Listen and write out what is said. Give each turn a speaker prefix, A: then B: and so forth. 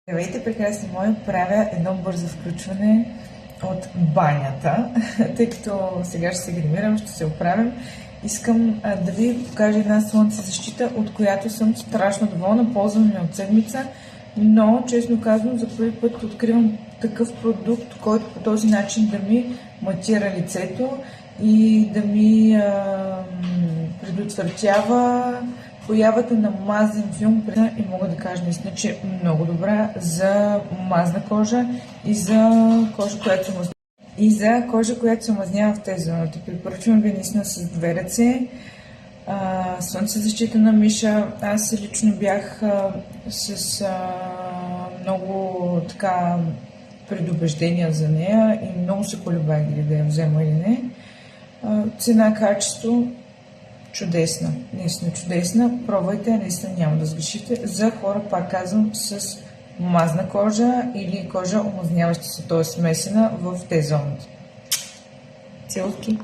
A: Здравейте, прекрасни мои! Правя едно бързо включване от банята, тъй като сега ще се гримирам, ще се оправям. Искам да ви покажа една слънцезащита, от която съм страшно доволна. Ползвам я от седмица, но честно казвам, за първи път откривам такъв продукт, който по този начин да ми матира лицето и да ми предотвратява появата на мазен филм и мога да кажа наистина, че е много добра за мазна кожа и за кожа, която се омазнява в тези зоните. Препоръчвам ви наистина с две ръце. Слънцезащита на Миша. Аз лично бях с много така предубеждения за нея и много се колебах дали да я взема или не. Цена, качество чудесна, наистина чудесна. Пробвайте, наистина няма да сгрешите. За хора, пак казвам, с мазна кожа или кожа омазняваща се, т.е. смесена в Т-зоната. Целки!